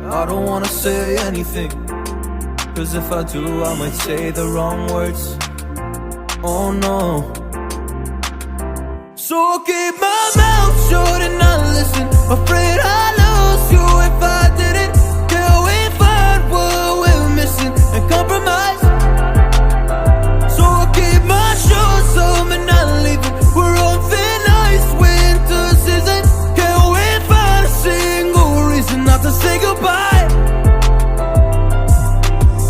I don't wanna say anything, cause if I do I might say the wrong words. Oh no. So I'll keep my mouth shut and not listen. Afraid I'd lose you if I didn't. Can we find what we're missing and compromise? So I'll keep my shoes on and not leaving. We're on thin ice, winter season. Can we find a single reason not to say goodbye?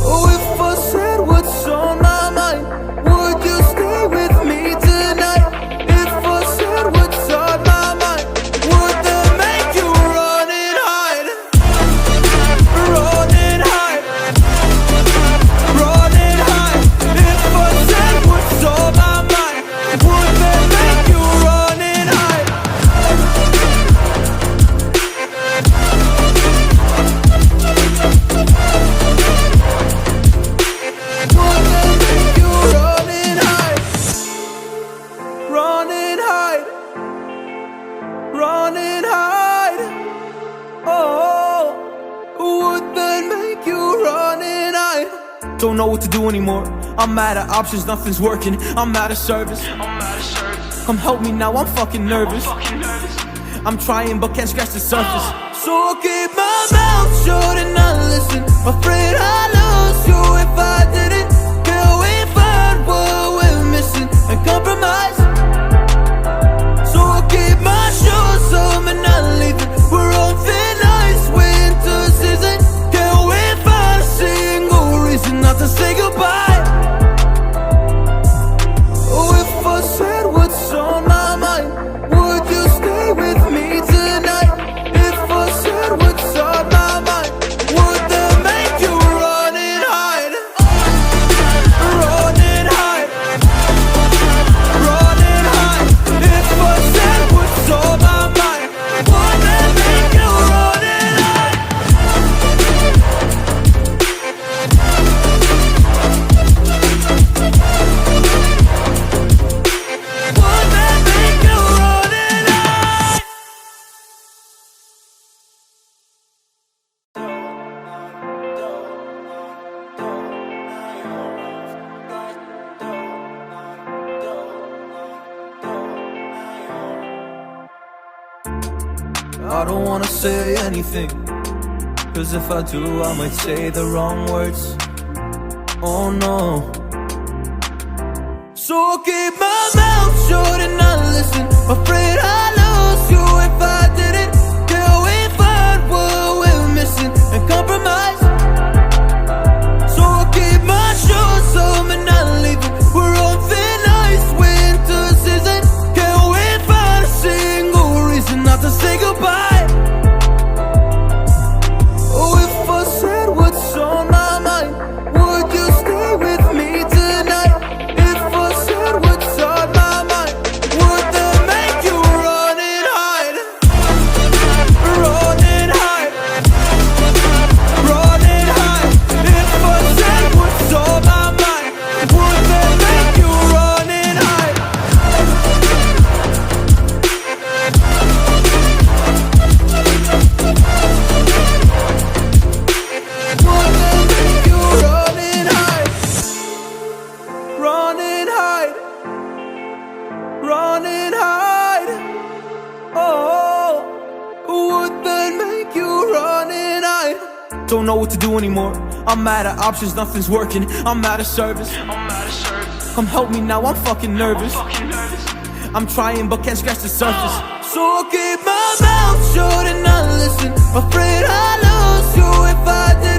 Oh, if I said what's on my mind, would you stay with me tonight? If I said what's on my mind, would that make you run and hide? Run and hide. Run and hide. If I said what's on my mind, would that make you run and hide? Would that make you run and hide? Run and hide. Run and hide. Oh, would that make you run and hide? Don't know what to do anymore. I'm out of options, nothing's working. I'm out of service. Come help me now, I'm fucking nervous. I'm trying but can't scratch the surface. So I'll keep my mouth shut and not listen. Afraid I'd lose you if I didn't. Can we find what we're missing and compromise? So I'll keep my shoes on and not leaving. We're on thin ice, winter season. Can we find a single reason not to say goodbye? Oh, if I said what's on my mind, would you stay with me tonight? If I said what's on my mind, would that make you run and hide? Run and hide. Run and hide. If I said what's on my mind, would that make you run and hide? Would that make you run and hide? I don't wanna say anything, cause if I do I might say the wrong words. Oh no. So I'll keep my mouth shut and not listen. Afraid I'd lose you if I didn't. Can we find what we're missing and compromise? So I'll keep my shoes on and not leaving. We're on thin ice, winter season. Can we find a single reason not to say goodbye? Oh, if I said what's on my mind, would you stay with me tonight? If I said what's on my mind, would that make you run and hide? Run and hide. Run and hide. If I said what's on my mind, would that make you run and hide? Would that make you run and hide? Run and hide. Run and hide. Oh, would that make you run and hide? Don't know what to do anymore. I'm out of options, nothing's working. I'm out of service. Come help me now, I'm fucking nervous. I'm trying but can't scratch the surface. So I'll keep my mouth shut and not listen. Afraid I'd lose you if I did.